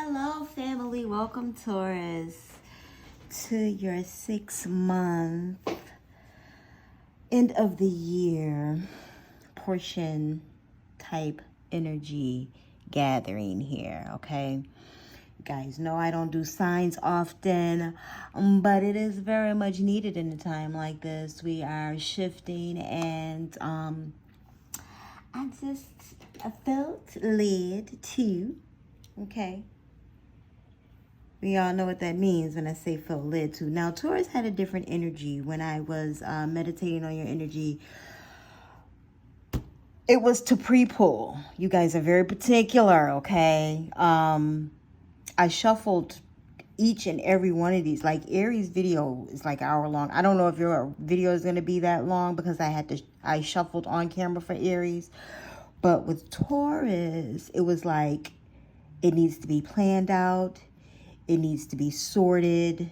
Hello, family. Welcome, Taurus, to your 6-month end of the year portion type energy gathering here, okay? You guys know I don't do signs often, but it is very much needed in a time like this. We are shifting, and I just felt led to, okay? We all know what that means when I say felt led to. Now, Taurus had a different energy when I was meditating on your energy. It was to pre-pull. You guys are very particular, okay? I shuffled each and every one of these. Like, Aries video is like an hour long. I don't know if your video is going to be that long because I shuffled on camera for Aries. But with Taurus, it was like it needs to be planned out. It needs to be sorted.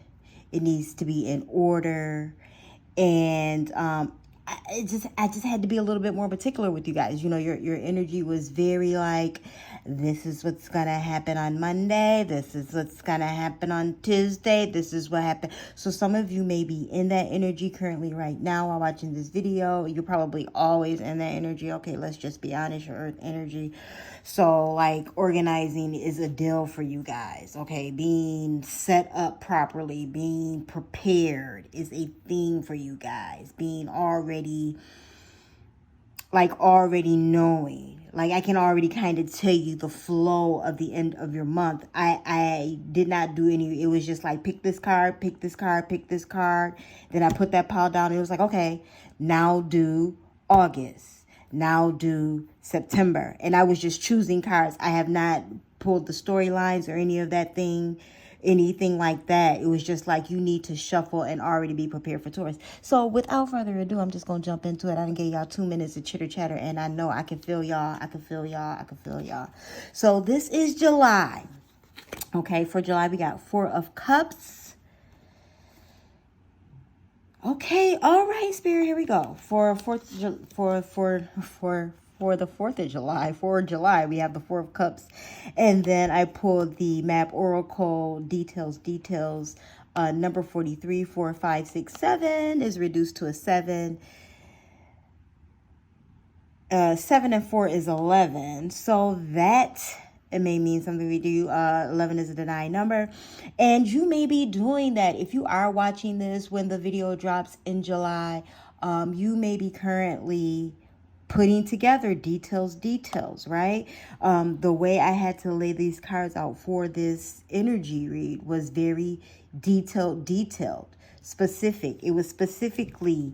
It needs to be in order. And I just had to be a little bit more particular with you guys. You know, your energy was very like, this is what's going to happen on Monday. This is what's going to happen on Tuesday. This is what happened. So some of you may be in that energy currently right now while watching this video. You're probably always in that energy. Okay, let's just be honest, your earth energy. So, like, organizing is a deal for you guys, okay? Being set up properly, being prepared is a thing for you guys. Being already knowing. Like, I can already kind of tell you the flow of the end of your month. I did not do any, it was just like, pick this card, pick this card, pick this card. Then I put that pile down, and it was like, okay, now do August. Now do September. And I was just choosing cards. I have not pulled the storylines or any of that thing, anything like that. It was just like, you need to shuffle and already be prepared for Taurus. So without further ado, I'm just going to jump into it. I done gave y'all 2 minutes of chitter chatter, and I know I can feel y'all. I can feel y'all. I can feel y'all. So this is July. Okay, for July, we got 4 of Cups. Okay, all right, Spirit, here we go. For the 4th of July, for July, we have the 4 of Cups. And then I pulled the map oracle details. Number 43, 4, 5, 6, 7 is reduced to a 7. 7 and 4 is 11. So that it may mean something to you. 11 is a denying number. And you may be doing that. If you are watching this when the video drops in July, you may be currently putting together details, right? The way I had to lay these cards out for this energy read was very detailed, specific. It was specifically,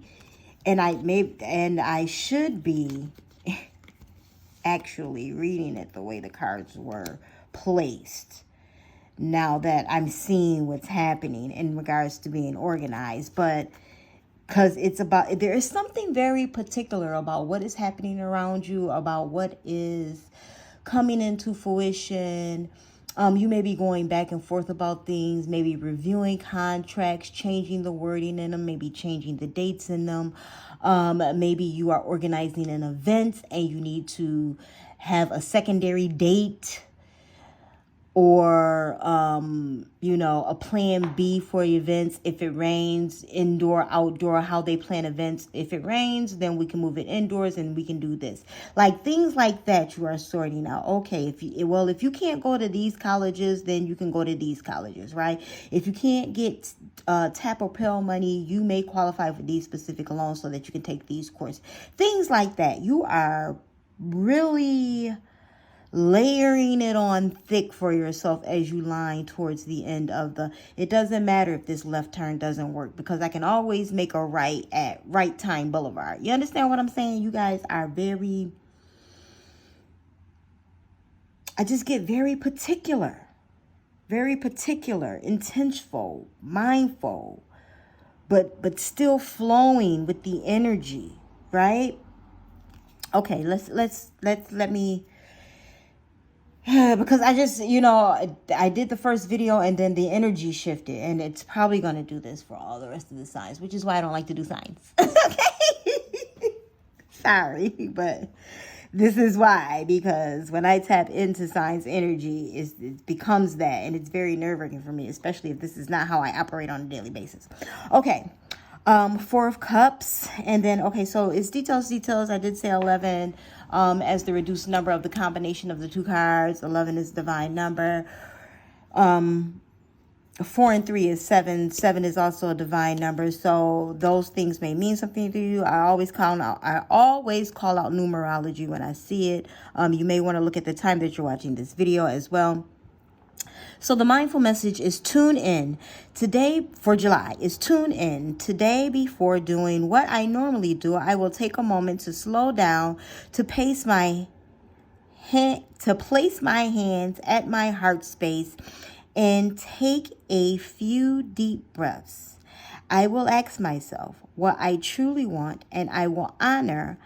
and I should be actually reading it the way the cards were placed now that I'm seeing what's happening in regards to being organized. But because there is something very particular about what is happening around you, about what is coming into fruition. You may be going back and forth about things, maybe reviewing contracts, changing the wording in them, maybe changing the dates in them. Maybe you are organizing an event and you need to have a secondary date, or, a plan B for events. If it rains, indoor, outdoor, how they plan events. If it rains, then we can move it indoors and we can do this. Like, things like that you are sorting out. Okay, if you can't go to these colleges, then you can go to these colleges, right? If you can't get TAP or Pell money, you may qualify for these specific loans so that you can take these courses. Things like that. You are really layering it on thick for yourself as you line towards the end of it doesn't matter if this left turn doesn't work, because I can always make a right at Right Time Boulevard. You understand what I'm saying? You guys are I just get very particular, intentional, mindful, but still flowing with the energy, right? Okay, let me, because I just, I did the first video and then the energy shifted, and it's probably going to do this for all the rest of the signs, which is why I don't like to do signs. Okay. Sorry, but This is why, because when I tap into signs energy, it becomes that, and it's very nerve-wracking for me, especially if this is not how I operate on a daily basis. Okay, Four of Cups, and then, okay, so it's details. I did say 11 as the reduced number of the combination of the two cards. 11 is divine number. 4 and 3 is 7. 7 is also a divine number. So those things may mean something to you. I always call out numerology when I see it. You may want to look at the time that you're watching this video as well. So the mindful message is tune in today for July. Is tune in today before doing what I normally do. I will take a moment to slow down, to place my hands at my heart space and take a few deep breaths. I will ask myself what I truly want, and I will honor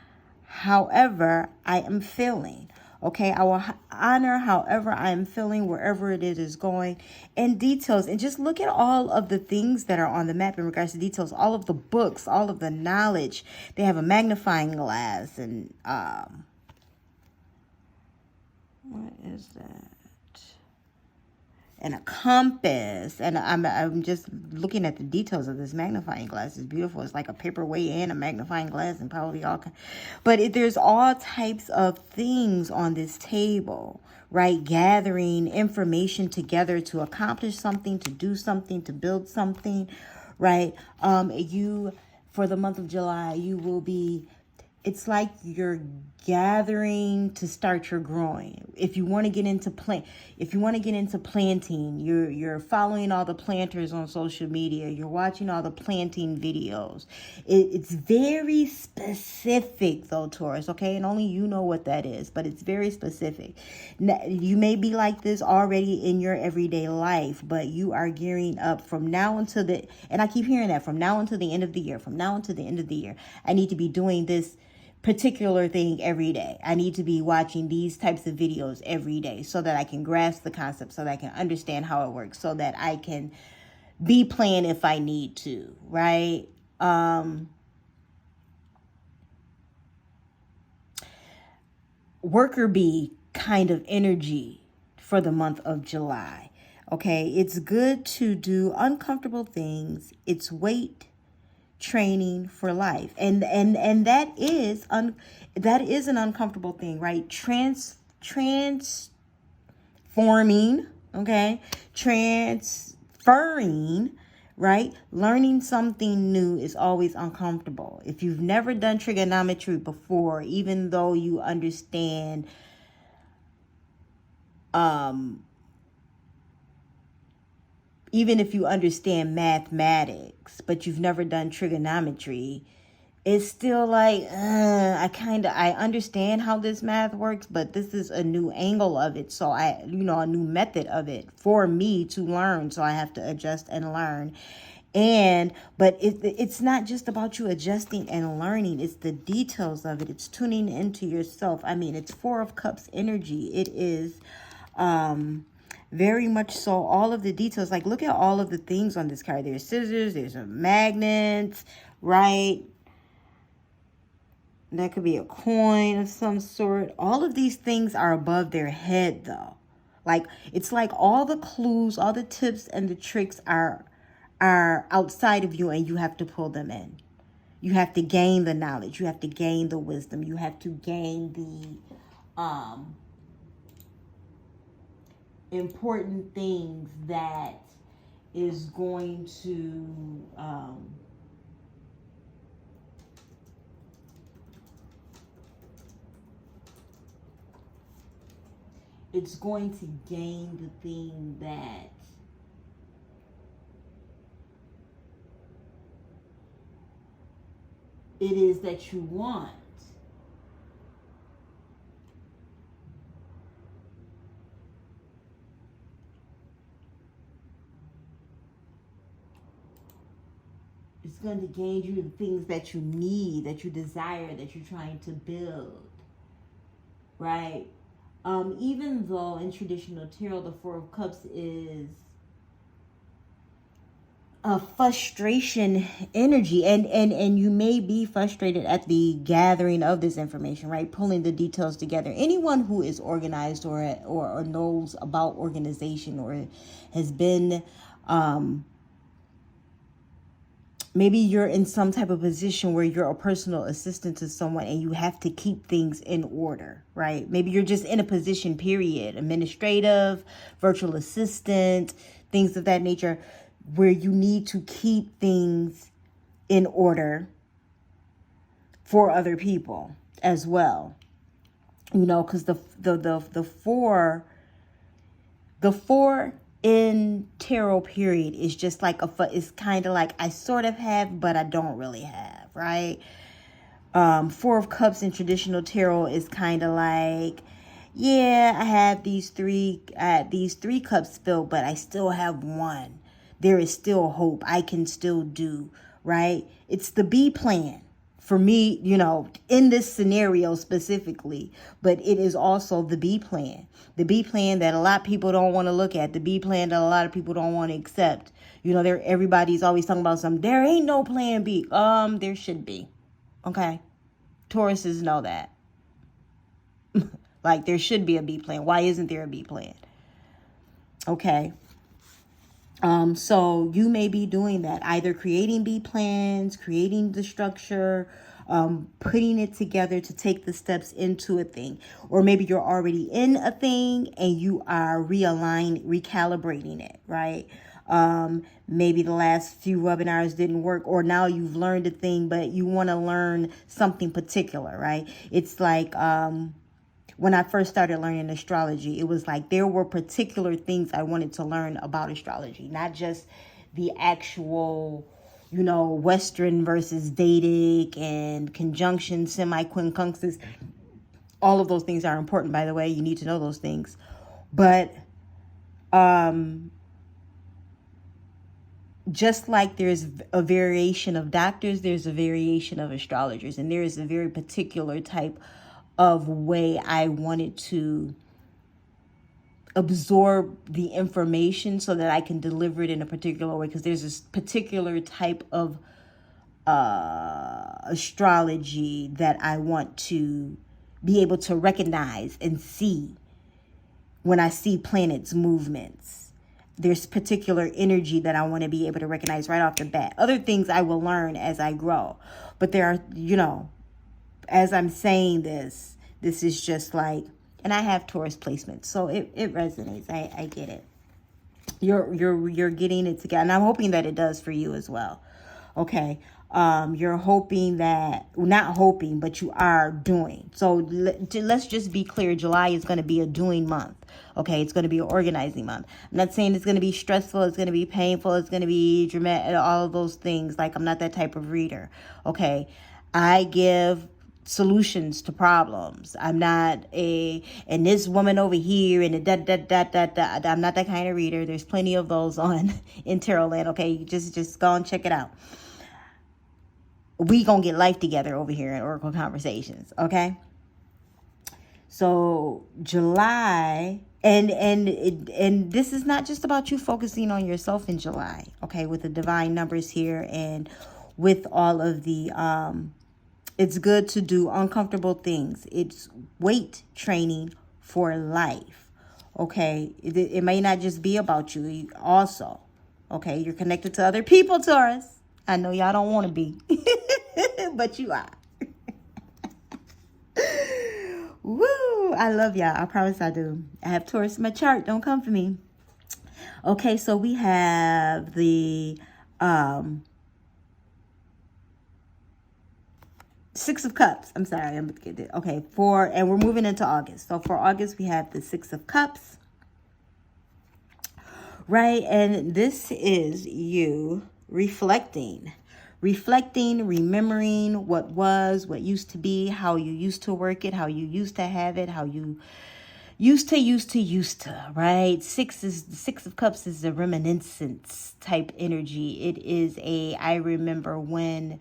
however I am feeling. Okay, I will honor however I am feeling, wherever it is going, and details. And just look at all of the things that are on the map in regards to details, all of the books, all of the knowledge. They have a magnifying glass and what is that? And a compass. And I'm just looking at the details of this magnifying glass. It's beautiful. It's like a paperweight and a magnifying glass and probably all kinds. But there's all types of things on this table, right? Gathering information together to accomplish something, to do something, to build something, right? For the month of July, you will be, it's like you're gathering to start your growing. If you want to get into planting, you're following all the planters on social media. You're watching all the planting videos. It's very specific though, Taurus, okay? And only you know what that is, but it's very specific. Now, you may be like this already in your everyday life, but you are gearing up from now until and I keep hearing that, from now until the end of the year, I need to be doing this particular thing every day. I need to be watching these types of videos every day so that I can grasp the concept, so that I can understand how it works, so that I can be playing if I need to, right? Worker bee kind of energy for the month of July. Okay, it's good to do uncomfortable things. It's weight training for life, and that is an uncomfortable thing, right? Transforming, okay, transferring, right? Learning something new is always uncomfortable. If you've never done trigonometry before, even though you understand even if you understand mathematics, but you've never done trigonometry, it's still like, I understand how this math works, but this is a new angle of it. So a new method of it for me to learn. So I have to adjust and learn. But it's not just about you adjusting and learning. It's the details of it. It's tuning into yourself. I mean, it's Four of Cups energy. It is, very much so, all of the details. Like, look at all of the things on this card. There's scissors, there's a magnet, right? That could be a coin of some sort. All of these things are above their head, though. Like, it's like all the clues, all the tips and the tricks are outside of you, and you have to pull them in. You have to gain the knowledge. You have to gain the wisdom. You have to gain the important things that is going to it's going to gain the thing that it is that you want. It's going to gain you the things that you need, that you desire, that you're trying to build, right? Even though in traditional tarot, the Four of Cups is a frustration energy, and you may be frustrated at the gathering of this information, right? Pulling the details together. Anyone who is organized or knows about organization or has been maybe you're in some type of position where you're a personal assistant to someone and you have to keep things in order, right? Maybe you're just in a position, period, administrative, virtual assistant, things of that nature, where you need to keep things in order for other people as well. You know, because the four in tarot period is just like it's kind of like I sort of have, but I don't really have, right? Four of Cups in traditional tarot is kind of like, yeah, I have these three cups filled, but I still have one. There is still hope. I can still do, right? It's the B plan for me, you know, in this scenario specifically, but it is also the B plan. The B plan that a lot of people don't want to look at. The B plan that a lot of people don't want to accept. You know, everybody's always talking about something. There ain't no plan B. There should be. Okay? Tauruses know that. Like, there should be a B plan. Why isn't there a B plan? Okay? So you may be doing that, either creating B plans, creating the structure, putting it together to take the steps into a thing. Or maybe you're already in a thing and you are recalibrating it, right? Maybe the last few webinars didn't work, or now you've learned a thing, but you want to learn something particular, right? It's like, when I first started learning astrology, it was like there were particular things I wanted to learn about astrology, not just the actual, you know, Western versus Vedic and conjunction, semi-quincunxes. All of those things are important, by the way. You need to know those things. But just like there's a variation of doctors, there's a variation of astrologers. And there is a very particular type of way I wanted to absorb the information so that I can deliver it in a particular way, because there's this particular type of astrology that I want to be able to recognize and see when I see planets' movements. There's particular energy that I want to be able to recognize right off the bat. Other things I will learn as I grow. But there are, you know, as I'm saying this is just like, and I have Taurus placements, so it resonates. I get it. You're getting it together, and I'm hoping that it does for you as well. Okay, you're hoping that, not hoping, but you are doing. So let's just be clear. July is going to be a doing month. Okay, it's going to be an organizing month. I'm not saying it's going to be stressful. It's going to be painful. It's going to be dramatic. All of those things. Like, I'm not that type of reader. Okay, I give solutions to problems. I'm not and this woman over here and I'm not that kind of reader. There's plenty of those on in Tarot Land. Okay, just go and check it out. We gonna get life together over here in Oracle Conversations. Okay, so July, and this is not just about you focusing on yourself in July. Okay, with the divine numbers here and with all of the it's good to do uncomfortable things. It's weight training for life. Okay. It may not just be about you also. Okay. You're connected to other people, Taurus. I know y'all don't want to be, but you are. Woo. I love y'all. I promise I do. I have Taurus in my chart. Don't come for me. Okay. So we have the, Six of Cups. I'm sorry. Okay, and we're moving into August. So for August, we have the Six of Cups. Right? And this is you reflecting, remembering what was, what used to be, how you used to work it, how you used to have it, how you used to, right? Six of Cups is a reminiscence type energy. It is I remember when,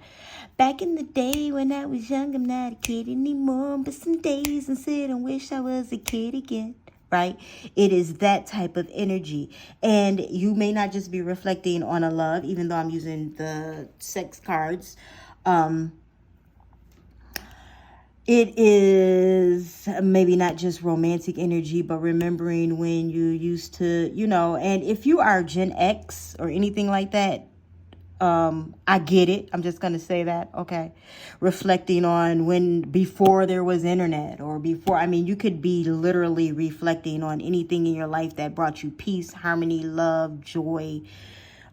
back in the day when I was young, I'm not a kid anymore, but some days I sit and wish I was a kid again. right? It is that type of energy. And you may not just be reflecting on a love, even though I'm using the sex cards. It is maybe not just romantic energy, but remembering when you used to, you know, and if you are Gen X or anything like that, I get it. I'm just going to say that. Okay. Reflecting on when before there was internet or before, I mean, you could be literally reflecting on anything in your life that brought you peace, harmony, love, joy.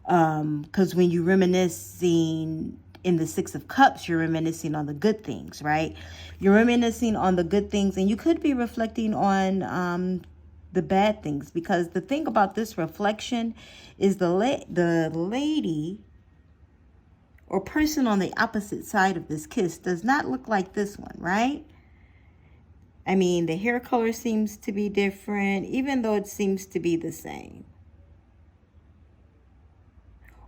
Because when you reminiscing in the Six of Cups, you're reminiscing on the good things, right? You're reminiscing on the good things, and you could be reflecting on the bad things, because the thing about this reflection is the lady or person on the opposite side of this kiss does not look like this one, right? I mean, the hair color seems to be different, even though it seems to be the same.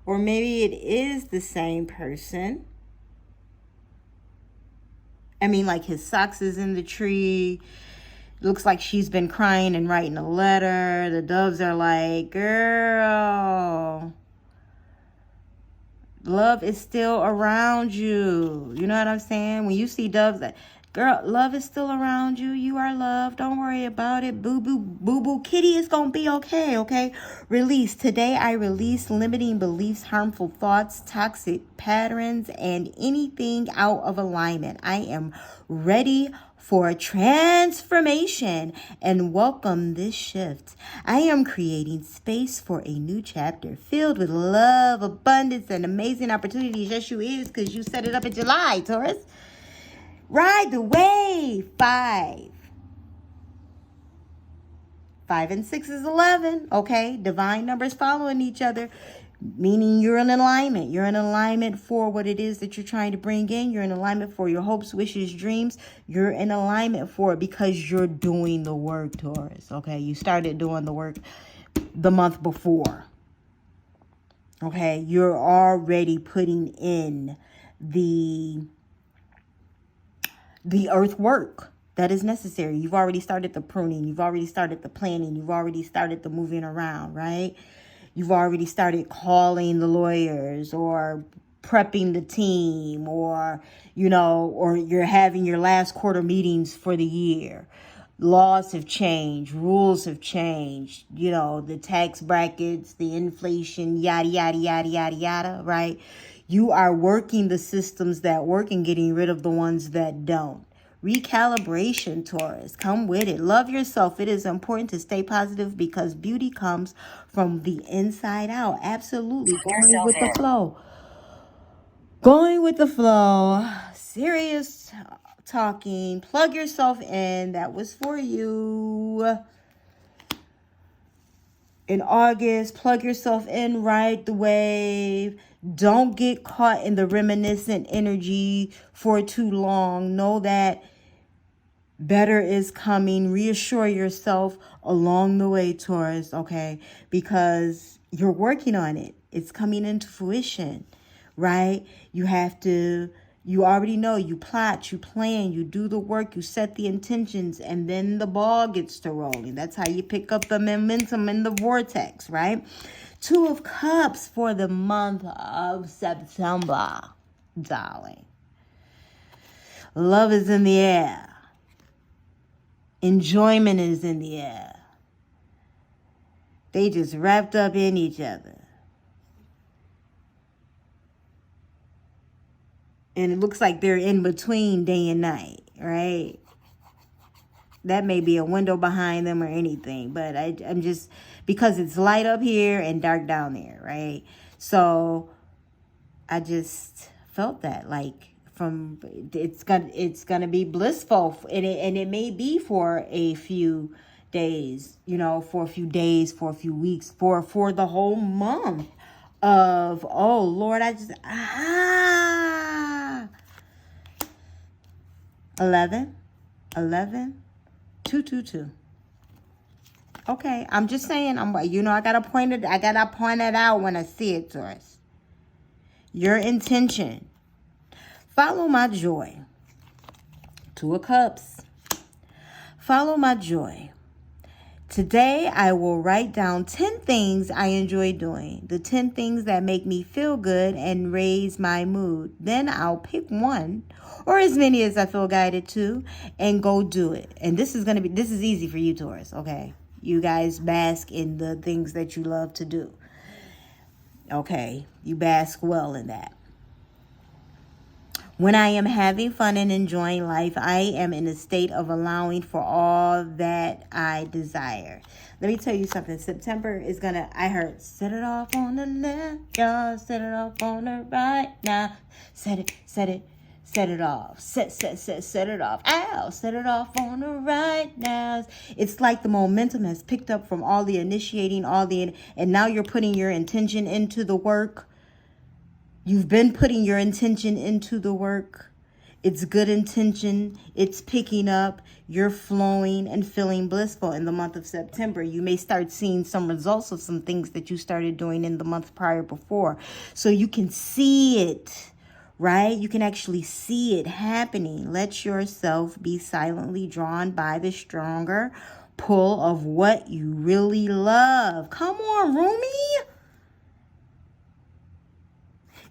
Or maybe it is the same person. I mean, like his socks is in the tree. Looks like she's been crying and writing a letter. The doves are like, girl, love is still around you. You know what I'm saying? When you see doves, that girl, love is still around you. You are loved. Don't worry about it. Boo, boo, boo, boo. Kitty is going to be okay, okay? Release. Today I release limiting beliefs, harmful thoughts, toxic patterns, and anything out of alignment. I am ready for transformation and welcome this shift. I am creating space for a new chapter filled with love, abundance, and amazing opportunities. Yes, you is, because you set it up in July, Taurus. Ride the wave. 5 and 6 is 11. Okay. Divine numbers following each other, meaning you're in alignment. You're in alignment for what it is that you're trying to bring in. You're in alignment for your hopes, wishes, dreams. You're in alignment for it because you're doing the work, Taurus. Okay. You started doing the work the month before. Okay. You're already putting in the earth work that is necessary. You've already started the pruning. You've already started the planning. You've already started the moving around, right? You've already started calling the lawyers or prepping the team, or, you know, or you're having your last quarter meetings for the year. Laws have changed. Rules have changed. You know, the tax brackets, the inflation, yada, yada, yada, yada, yada, right? You are working the systems that work and getting rid of the ones that don't. Recalibration, Taurus. Come with it. Love yourself. It is important to stay positive because beauty comes from the inside out. Absolutely. Going with the flow. Going with the flow. Serious talking. Plug yourself in. That was for you. In August, plug yourself in, ride the wave. Don't get caught in the reminiscent energy for too long. Know that better is coming. Reassure yourself along the way, Taurus, okay? Because you're working on it. It's coming into fruition, right? You already know, you plot, you plan, you do the work, you set the intentions, and then the ball gets to rolling. That's how you pick up the momentum in the vortex, right? 2 of Cups for the month of September, darling. Love is in the air. Enjoyment is in the air. They just wrapped up in each other. And it looks like they're in between day and night, right? That may be a window behind them or anything. But I'm just, because it's light up here and dark down there, right? So I just felt that, like, it's gonna be blissful. And it may be for a few days, you know, for a few days, for a few weeks, for the whole month of, oh Lord, 11, 222. Okay, I'm just saying, I gotta point it out when I see it, Taurus. Your intention. Follow my joy. 2 of Cups. Follow my joy. Today, I will write down 10 things I enjoy doing. The 10 things that make me feel good and raise my mood. Then I'll pick one or as many as I feel guided to and go do it. And this is easy for you, Taurus, okay? You guys bask in the things that you love to do. Okay, you bask well in that. When I am having fun and enjoying life, I am in a state of allowing for all that I desire. Let me tell you something. September is I heard, set it off on the left, y'all, set it off on the right now. Set it off. Set it off. Ow, set it off on the right now. It's like the momentum has picked up from all the initiating, and now you're putting your intention into the work. You've been putting your intention into the work. It's good intention. It's picking up. You're flowing and feeling blissful in the month of September. You may start seeing some results of some things that you started doing in the month prior before. So you can see it, right? You can actually see it happening. Let yourself be silently drawn by the stronger pull of what you really love. Come on, Rumi.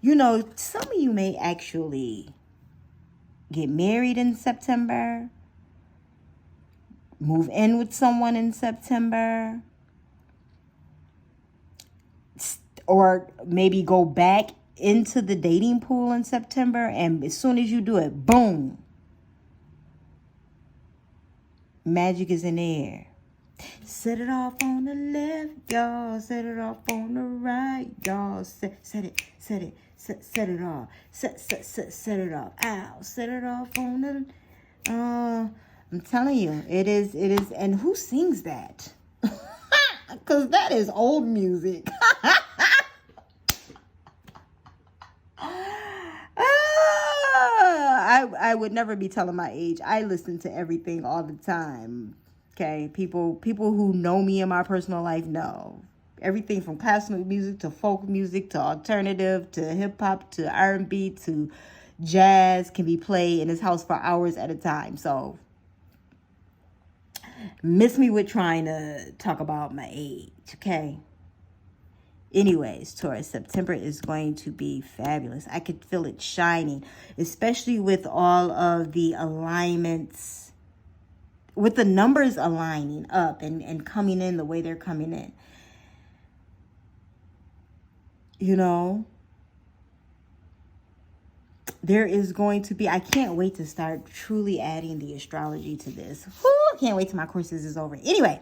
You know, some of you may actually get married in September, move in with someone in September, or maybe go back into the dating pool in September, and as soon as you do it, boom, magic is in the air. Set it off on the left, y'all. Set it off on the right, y'all. Set it off. Set it off. Ow. Set it off on the... I'm telling you, it is. And who sings that? Because that is old music. I would never be telling my age. I listen to everything all the time. Okay, people who know me in my personal life know. Everything from classical music to folk music to alternative to hip hop to R&B to jazz can be played in this house for hours at a time. So miss me with trying to talk about my age, okay? Anyways, Taurus, September is going to be fabulous. I could feel it shining, especially with all of the alignments, with the numbers aligning up and coming in the way they're coming in. You know, there is going to be, I can't wait to start truly adding the astrology to this. Whew, I can't wait till my courses is over. Anyway,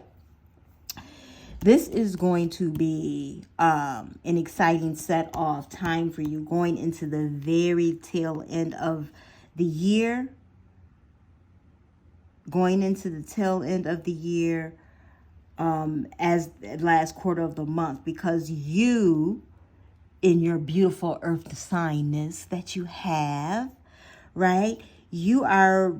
this is going to be an exciting set off time for you going into the very tail end of the year. Going into the tail end of the year as the last quarter of the month, because you, in your beautiful earth signness that you have, right? You are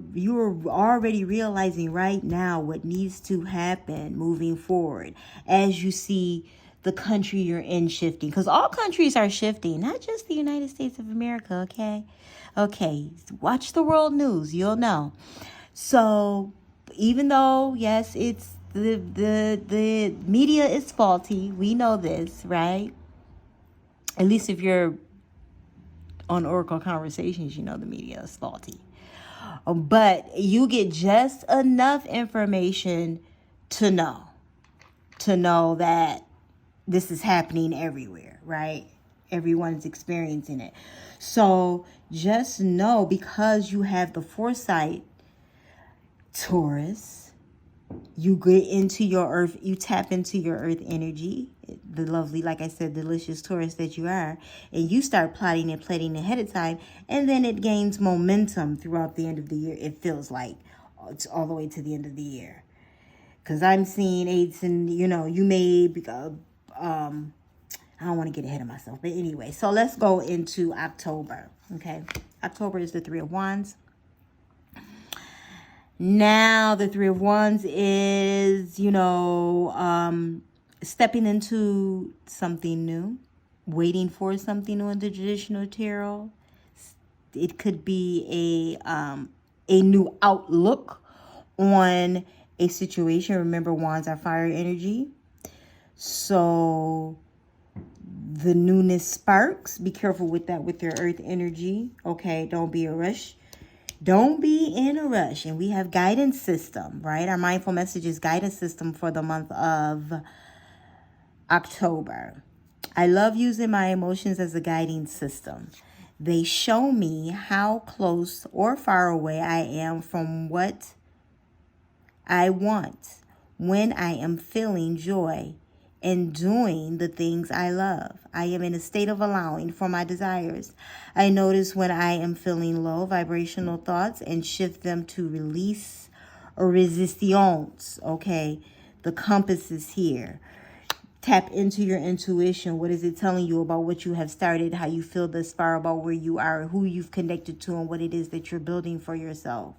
already realizing right now what needs to happen moving forward as you see the country you're in shifting, because all countries are shifting, not just the United States of America. Okay, watch the world news, you'll know. So even though, yes, it's the media is faulty, we know this, right? At least if you're on Oracle Conversations, you know the media is faulty. But you get just enough information to know that this is happening everywhere, right? Everyone's experiencing it. So just know, because you have the foresight, Taurus, you get into your earth, you tap into your earth energy, the lovely, like I said, delicious Taurus that you are, and you start plotting and planning ahead of time, and then it gains momentum throughout the end of the year. It feels like it's all the way to the end of the year, because I'm seeing eights, and you know, you may I don't want to get ahead of myself, but anyway, so let's go into October. Okay, October is the Three of Wands. Now, the Three of Wands is, you know, stepping into something new, waiting for something new in the traditional tarot. It could be a new outlook on a situation. Remember, wands are fire energy. So the newness sparks. Be careful with that with your earth energy. Okay, don't be a rush. Don't be in a rush. And we have guidance system, right? Our mindful message is guidance system for the month of October. I love using my emotions as a guiding system. They show me how close or far away I am from what I want when I am feeling joy and doing the things I love. I am in a state of allowing for my desires. I notice when I am feeling low vibrational thoughts and shift them to release or resistance. Okay, the compass is here. Tap into your intuition. What is it telling you about what you have started, how you feel thus far, about where you are, who you've connected to, and what it is that you're building for yourself.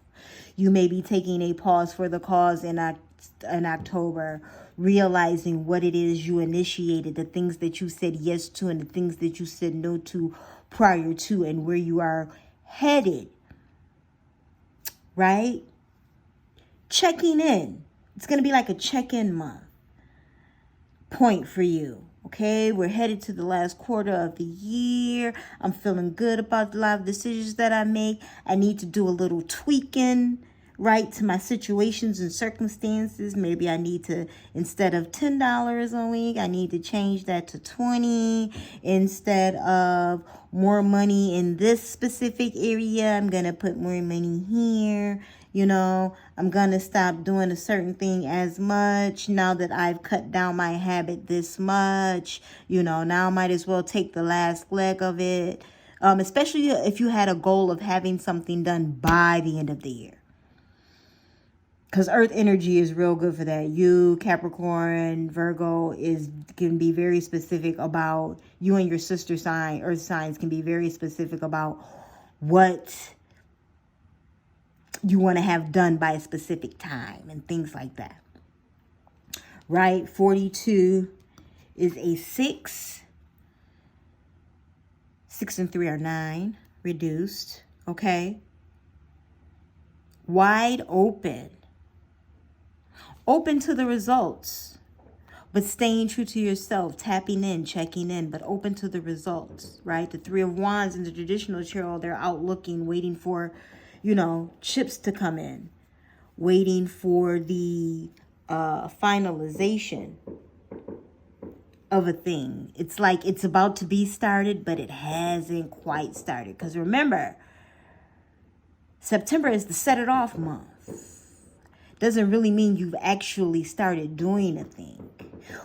You may be taking a pause for the cause in October, realizing what it is you initiated, the things that you said yes to and the things that you said no to prior to, and where you are headed, right? Checking in. It's going to be like a check-in month point for you. Okay, we're headed to the last quarter of the year. I'm feeling good about a lot of decisions that I make. I need to do a little tweaking, right, to my situations and circumstances. Maybe I need to, instead of $10 a week, I need to change that to $20. Instead of more money in this specific area, I'm going to put more money here. You know, I'm going to stop doing a certain thing as much now that I've cut down my habit this much. You know, now I might as well take the last leg of it. Especially if you had a goal of having something done by the end of the year. Because earth energy is real good for that. You, Capricorn, Virgo can be very specific about, you and your sister sign, earth signs can be very specific about what you want to have done by a specific time and things like that. Right? 42 is a 6. 6 and 3 are 9. Reduced. Okay? Wide open. Open to the results. But staying true to yourself. Tapping in, checking in. But open to the results. Right? The 3 of Wands in the traditional tarot, they're out looking, waiting for, you know, chips to come in, waiting for the finalization of a thing. It's like it's about to be started, but it hasn't quite started. Because remember, September is the set it off month. Doesn't really mean you've actually started doing a thing.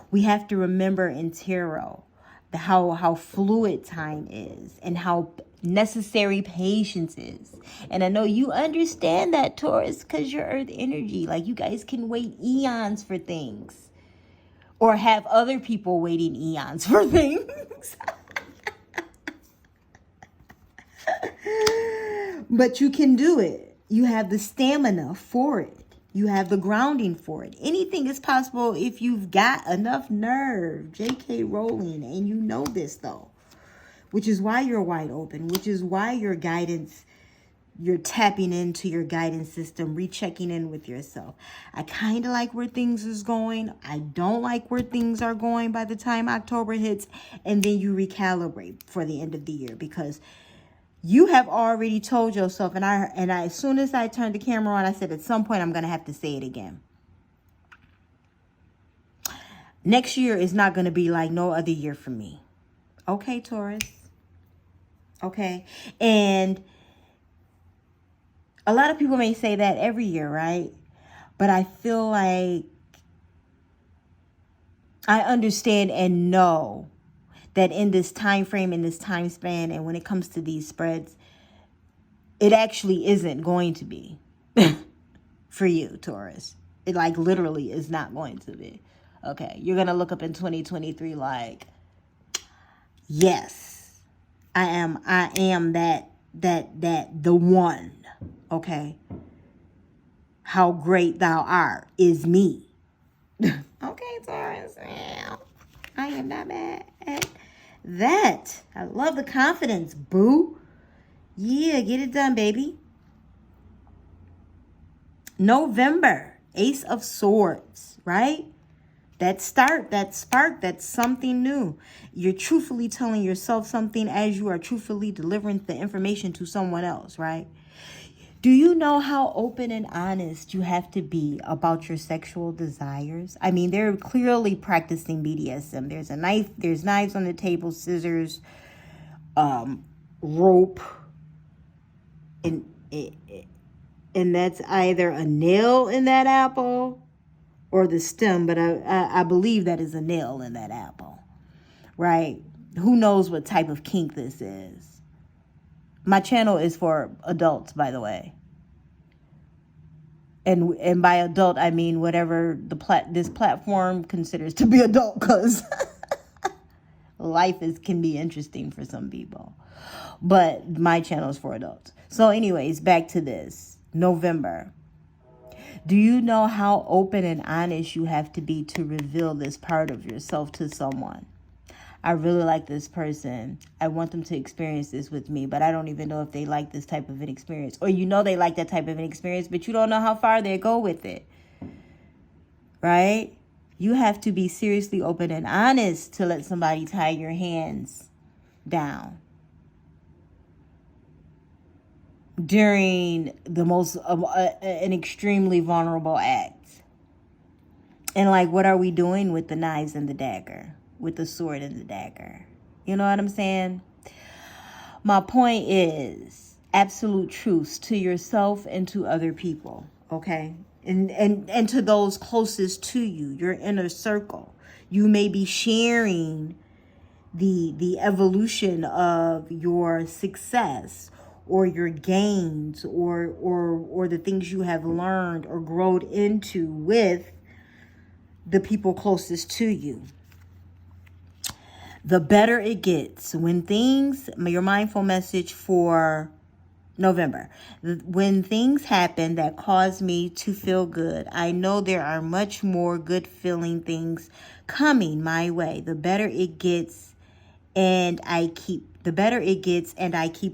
We have to remember in tarot how fluid time is and how necessary patience is. And I know you understand that, Taurus, because you're earth energy. Like, you guys can wait eons for things, or have other people waiting eons for things. But you can do it. You have the stamina for it. You have the grounding for it. Anything is possible if you've got enough nerve. JK Rowling. And you know this, though. Which is why you're wide open. Which is why your guidance, you're tapping into your guidance system. Rechecking in with yourself. I kind of like where things is going. I don't like where things are going by the time October hits. And then you recalibrate for the end of the year. Because you have already told yourself, and I as soon as I turned the camera on, I said at some point I'm going to have to say it again. Next year is not going to be like no other year for me. Okay, Taurus. Okay. And a lot of people may say that every year, right? But I feel like I understand and know that in this time frame, in this time span, and when it comes to these spreads, it actually isn't going to be for you, Taurus. It like literally is not going to be. Okay, you're going to look up in 2023 like, yes, I am that the one. Okay. How great thou art is me. Okay, Taurus. I am not mad at that. I love the confidence, boo. Yeah, get it done, baby. November Ace of Swords, right? That start, that spark, that's something new. You're truthfully telling yourself something as you are truthfully delivering the information to someone else, right? Do you know how open and honest you have to be about your sexual desires? I mean, they're clearly practicing BDSM. There's a knife, there's knives on the table, scissors, rope, and that's either a nail in that apple or the stem, but I believe that is a nail in that apple, right? Who knows what type of kink this is? My channel is for adults, by the way. And by adult, I mean whatever this platform considers to be adult, because life can be interesting for some people. But my channel is for adults. So anyways, back to this. November. Do you know how open and honest you have to be to reveal this part of yourself to someone? I really like this person. I want them to experience this with me, but I don't even know if they like this type of an experience. Or you know they like that type of an experience, but you don't know how far they go with it. Right? You have to be seriously open and honest to let somebody tie your hands down during the most an extremely vulnerable act. And like, what are we doing with the knives and the dagger? With the sword and the dagger? You know what I'm saying? My point is absolute truths to yourself and to other people, okay? And to those closest to you, your inner circle. You may be sharing the evolution of your success or your gains or the things you have learned or grown into with the people closest to you. The better it gets when things, your mindful message for November, when things happen that cause me to feel good, I know there are much more good feeling things coming my way. The better it gets and I keep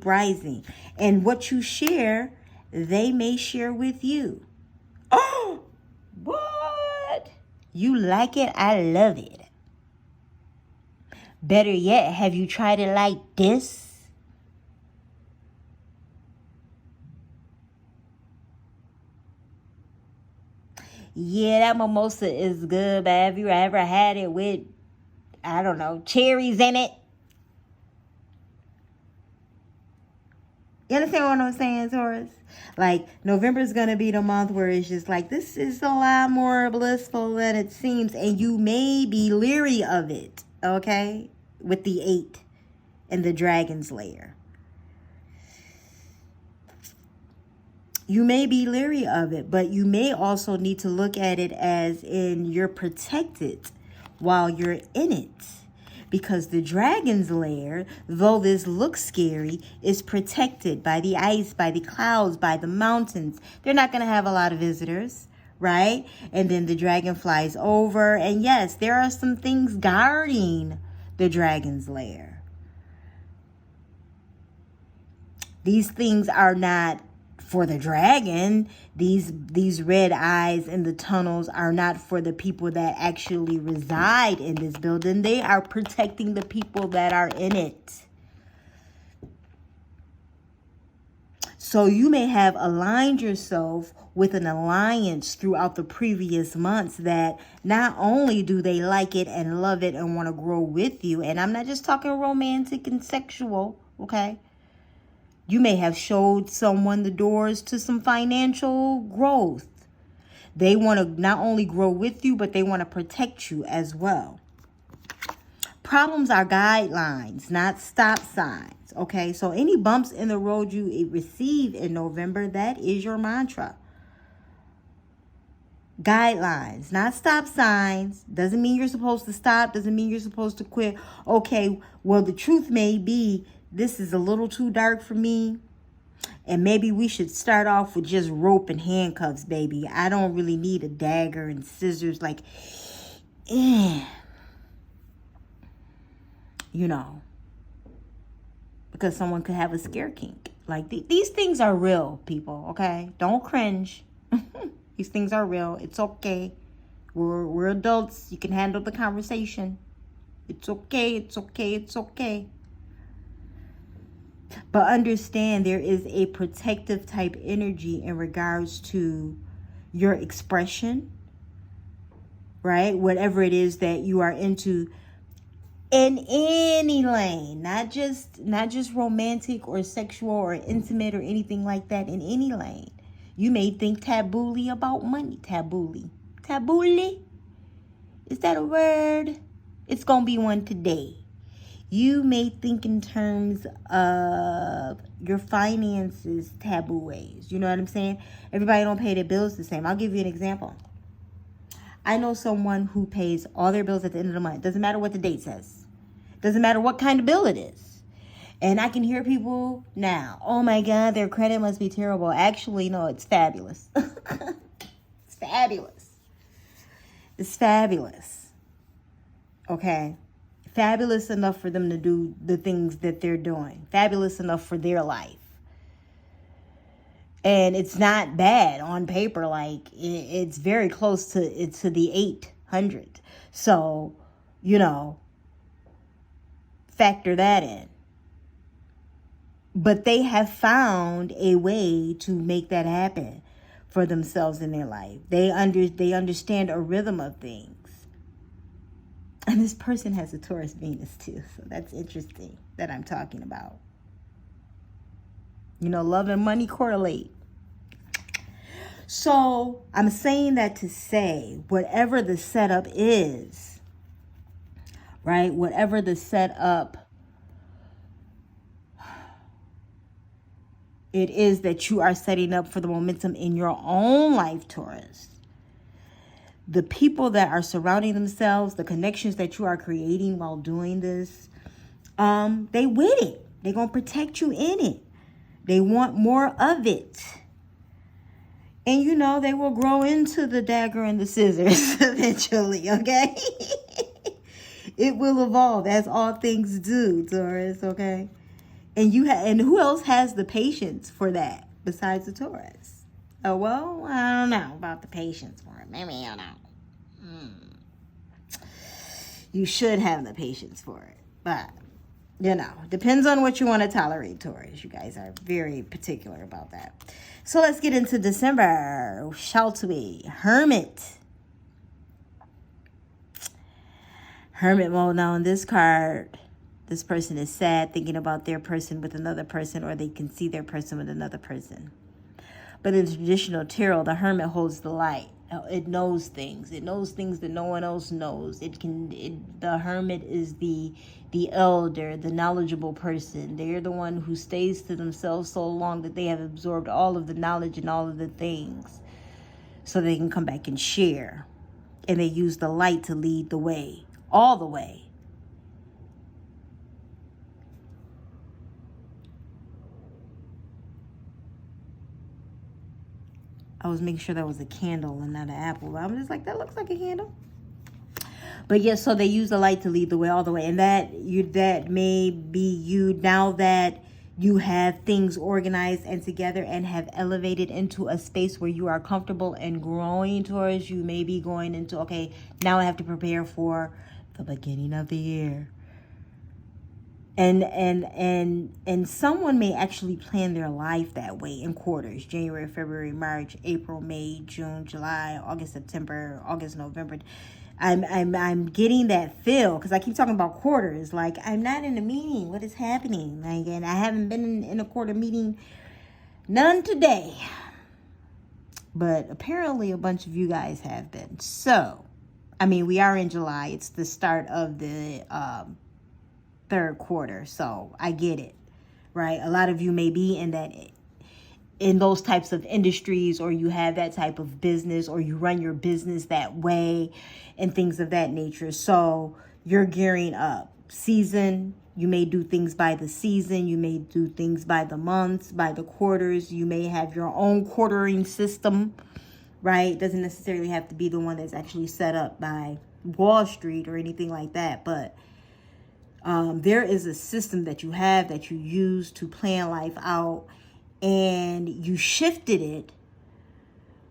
rising. And what you share, they may share with you. Oh, what? You like it? I love it. Better yet, have you tried it like this? Yeah, that mimosa is good, but have you ever had it with, I don't know, cherries in it? You understand what I'm saying, Taurus? Like, November is going to be the month where it's just like, this is a lot more blissful than it seems. And you may be leery of it, okay? With the 8 and the dragon's lair. You may be leery of it, but you may also need to look at it as in you're protected while you're in it. Because the dragon's lair, though this looks scary, is protected by the ice, by the clouds, by the mountains. They're not going to have a lot of visitors, right? And then the dragon flies over. And yes, there are some things guarding the dragon's lair. These things are not for the dragon. These red eyes in the tunnels are not for the people that actually reside in this building. They are protecting the people that are in it. So you may have aligned yourself with an alliance throughout the previous months that not only do they like it and love it and want to grow with you, and I'm not just talking romantic and sexual, okay? You may have showed someone the doors to some financial growth. They want to not only grow with you, but they want to protect you as well. Problems are guidelines, not stop signs. Okay, so any bumps in the road you receive in November, that is your mantra. Guidelines, not stop signs. Doesn't mean you're supposed to stop. Doesn't mean you're supposed to quit. Okay, well, the truth may be this is a little too dark for me. And maybe we should start off with just rope and handcuffs, baby. I don't really need a dagger and scissors. Like, you know, because someone could have a scare kink. Like, these things are real, people, okay? Don't cringe. These things are real. It's okay. We're adults. You can handle the conversation. It's okay. It's okay. It's okay. But understand there is a protective type energy in regards to your expression, right? Whatever it is that you are into in any lane, not just romantic or sexual or intimate or anything like that. In any lane, you may think tabooly about money. Tabooly, is that a word? It's gonna be one today. You may think in terms of your finances taboo ways. You know what I'm saying? Everybody don't pay their bills the same. I'll give you an example. I know someone who pays all their bills at the end of the month. Doesn't matter what the date says. Doesn't matter what kind of bill it is. And I can hear people now, oh my God, their credit must be terrible. Actually, no, it's fabulous. It's fabulous. It's fabulous. Okay? Fabulous enough for them to do the things that they're doing. Fabulous enough for their life. And it's not bad on paper. Like, it's very close to the 800. So, factor that in. But they have found a way to make that happen for themselves in their life. They understand a rhythm of things. And this person has a Taurus Venus too. So that's interesting that I'm talking about. Love and money correlate. So I'm saying that to say, whatever the setup is, right? Whatever the setup it is that you are setting up for the momentum in your own life, Taurus. The people that are surrounding themselves, the connections that you are creating while doing this, they with it. They're going to protect you in it. They want more of it. And they will grow into the dagger and the scissors eventually, okay? It will evolve as all things do, Taurus, okay? And and who else has the patience for that besides the Taurus? Oh, well, I don't know about the patience for it. Maybe I don't know. You should have the patience for it. But, depends on what you want to tolerate, Taurus. You guys are very particular about that. So let's get into December, shall we? Hermit. Hermit mode. Now, in this card, this person is sad, thinking about their person with another person, or they can see their person with another person. But in the traditional tarot, the Hermit holds the light. It knows things. It knows things that no one else knows. The Hermit is the elder, the knowledgeable person. They're the one who stays to themselves so long that they have absorbed all of the knowledge and all of the things, so they can come back and share. And they use the light to lead the way, all the way. I was making sure that was a candle and not an apple. I'm just like, that looks like a candle. But yes, so they use the light to lead the way all the way. And that may be you now that you have things organized and together and have elevated into a space where you are comfortable and growing towards. You may be going into, okay, now I have to prepare for the beginning of the year. And someone may actually plan their life that way in quarters: January, February, March, April, May, June, July, August, September, August, November. I'm getting that feel because I keep talking about quarters. Like, I'm not in a meeting. What is happening? Like, and I haven't been in a quarter meeting, none today. But apparently a bunch of you guys have been. So, we are in July. It's the start of the third quarter, so I get it, right? A lot of you may be in those types of industries, or you have that type of business, or you run your business that way and things of that nature. So you're gearing up. Season, you may do things by the season, you may do things by the months, by the quarters. You may have your own quartering system, right? It doesn't necessarily have to be the one that's actually set up by Wall Street or anything like that, but there is a system that you have that you use to plan life out, and you shifted it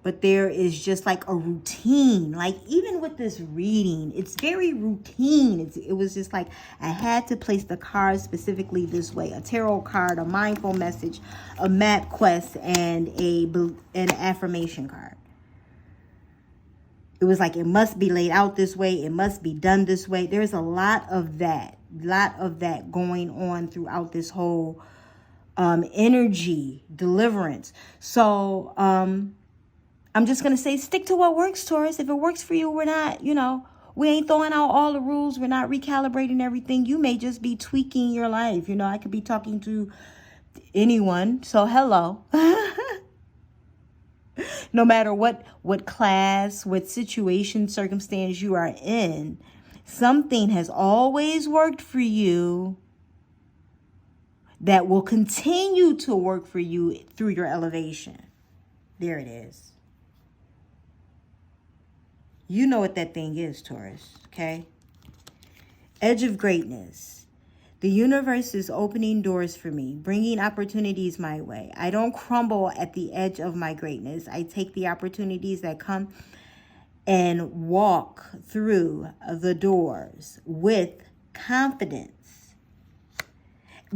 But there is just like a routine. Like even with this reading, it's very routine. It was just like I had to place the cards specifically this way. A tarot card, a mindful message, a map quest, and an affirmation card. It was like it must be laid out this way. It must be done this way. There's a lot of that going on throughout this whole energy deliverance. So I'm just going to say stick to what works, Taurus. If it works for you, we're not, we ain't throwing out all the rules. We're not recalibrating everything. You may just be tweaking your life. I could be talking to anyone. So hello. No matter what class, what situation, circumstance you are in, something has always worked for you that will continue to work for you through your elevation. There it is. You know what that thing is, Taurus, okay? Edge of greatness. The universe is opening doors for me, bringing opportunities my way. I don't crumble at the edge of my greatness. I take the opportunities that come and walk through the doors with confidence.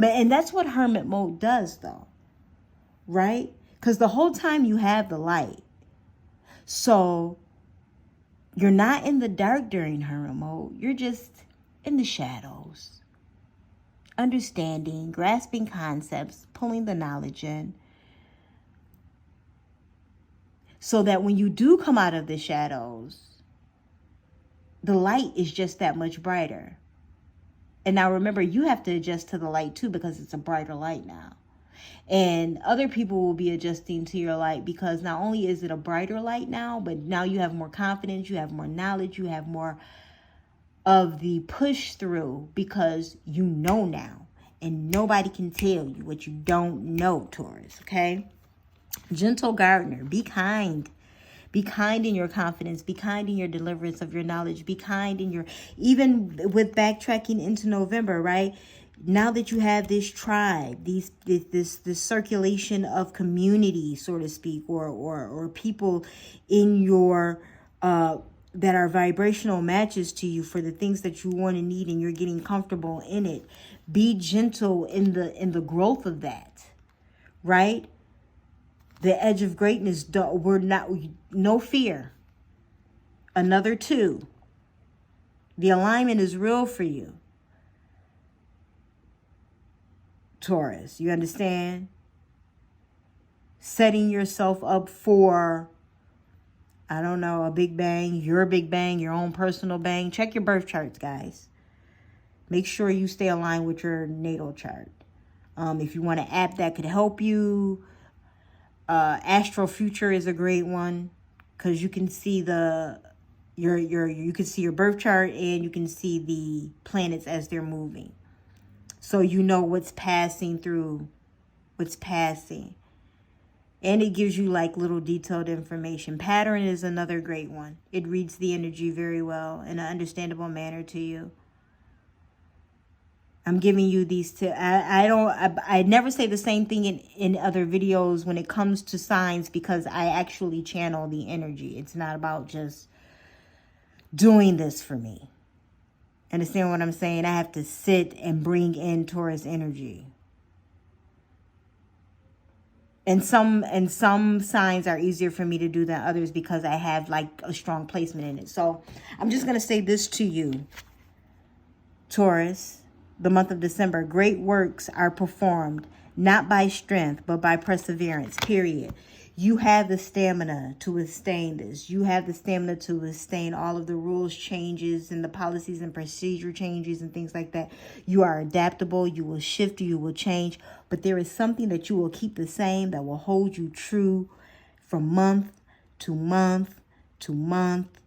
And that's what hermit mode does, though, right? Because the whole time you have the light. So you're not in the dark during hermit mode. You're just in the shadows. Understanding, grasping concepts, pulling the knowledge in. So that when you do come out of the shadows, the light is just that much brighter. And now remember, you have to adjust to the light too, because it's a brighter light now. And other people will be adjusting to your light because not only is it a brighter light now, but now you have more confidence, you have more knowledge, you have more of the push through because you know now. And nobody can tell you what you don't know, Taurus, okay? Gentle gardener, be kind. Be kind in your confidence. Be kind in your deliverance of your knowledge. Be kind in your, even with backtracking into November, right? Now that you have this tribe, this circulation of community, so to speak, or people in your that are vibrational matches to you for the things that you want and need, and you're getting comfortable in it. Be gentle in the growth of that, right? The edge of greatness, no fear. Another 2. The alignment is real for you, Taurus. You understand? Setting yourself up for, I don't know, a big bang, your own personal bang. Check your birth charts, guys. Make sure you stay aligned with your natal chart. If you want an app that could help you, Astro Future is a great one because you can see you can see your birth chart and you can see the planets as they're moving. So you know what's passing through, what's passing. And it gives you like little detailed information. Pattern is another great one. It reads the energy very well in an understandable manner to you. I'm giving you these tips. I never say the same thing in other videos when it comes to signs because I actually channel the energy. It's not about just doing this for me. Understand what I'm saying? I have to sit and bring in Taurus energy. And some signs are easier for me to do than others because I have like a strong placement in it. So I'm just going to say this to you, Taurus. The month of December, great works are performed, not by strength, but by perseverance, period. You have the stamina to withstand this. You have the stamina to withstand all of the rules changes and the policies and procedure changes and things like that. You are adaptable. You will shift. You will change. But there is something that you will keep the same that will hold you true from month to month to month.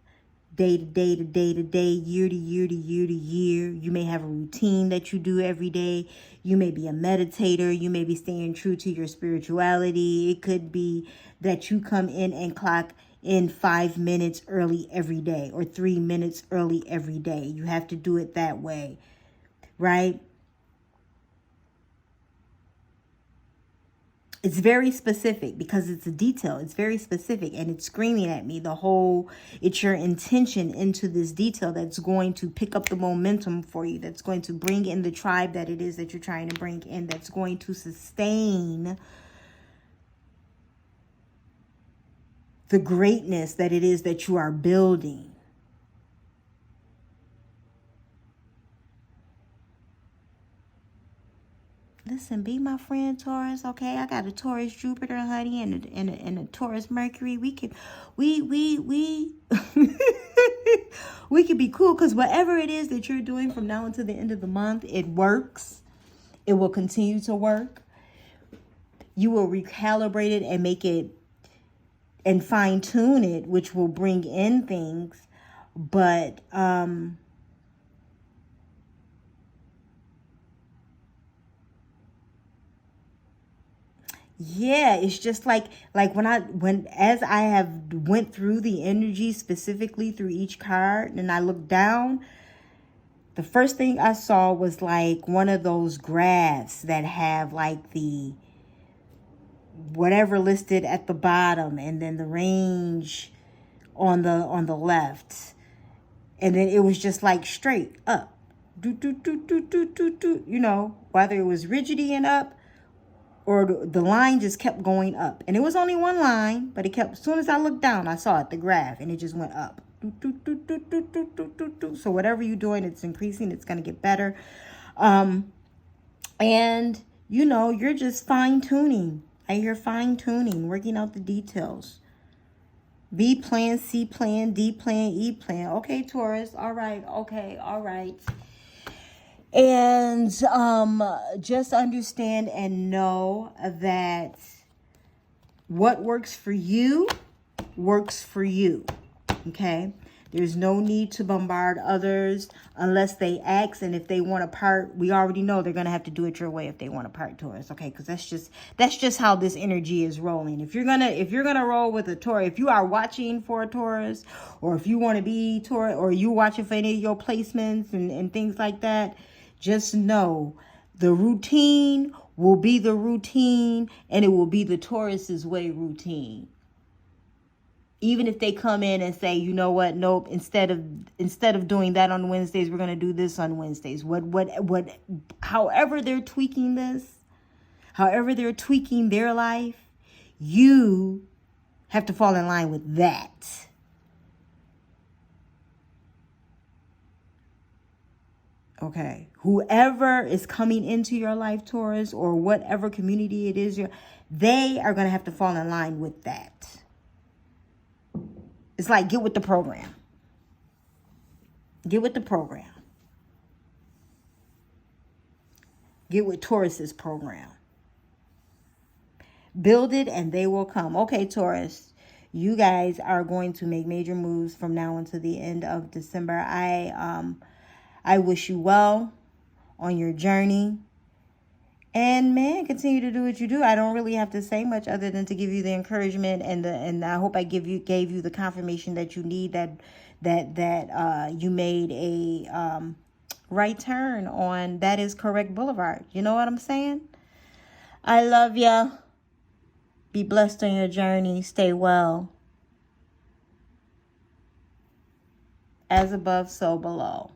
Day to day to day to day, year to year to year to year. You may have a routine that you do every day. You may be a meditator. You may be staying true to your spirituality. It could be that you come in and clock in 5 minutes early every day or 3 minutes early every day. You have to do it that way, right? It's very specific because it's a detail. It's very specific and it's screaming at me it's your intention into this detail that's going to pick up the momentum for you, that's going to bring in the tribe that it is that you're trying to bring in, that's going to sustain the greatness that it is that you are building. Listen, be my friend, Taurus. Okay, I got a Taurus Jupiter, honey, and a Taurus Mercury. We could we could be cool, because whatever it is that you're doing from now until the end of the month, it works. It will continue to work. You will recalibrate it and make it and fine tune it, which will bring in things, but yeah, it's just like as I have went through the energy specifically through each card and I looked down, the first thing I saw was like one of those graphs that have like the whatever listed at the bottom and then the range on the left. And then it was just like straight up. You know, whether it was rigidity and up, or the line just kept going up. And it was only one line, but it kept, as soon as I looked down, I saw it, the graph, and it just went up. So whatever you're doing, it's increasing, it's going to get better. And, you know, you're just fine-tuning. I hear fine-tuning, working out the details. B plan, C plan, D plan, E plan. Okay, Taurus. All right. Okay. All right. And just understand and know that what works for you works for you. Okay? There's no need to bombard others unless they ask. And if they want to part, we already know they're going to have to do it your way if they want to part, Taurus. Okay? Because that's just how this energy is rolling. If you're gonna roll with a Taurus, if you are watching for a Taurus, or if you want to be Taurus, or you watching for any of your placements and things like that, just know the routine will be the routine, and it will be the Taurus's way routine. Even if they come in and say, you know what, nope, instead of doing that on Wednesdays, we're going to do this on Wednesdays. However they're tweaking this, however they're tweaking their life, you have to fall in line with that. Okay, whoever is coming into your life, Taurus, or whatever community it is, they are going to have to fall in line with that. It's like, get with the program. Get with the program. Get with Taurus's program. Build it and they will come. Okay, Taurus, you guys are going to make major moves from now until the end of December. I wish you well on your journey. And man, continue to do what you do. I don't really have to say much other than to give you the encouragement and I hope I gave you the confirmation that you need, that you made a right turn on That Is Correct Boulevard. You know what I'm saying? I love ya. Be blessed on your journey. Stay well. As above, so below.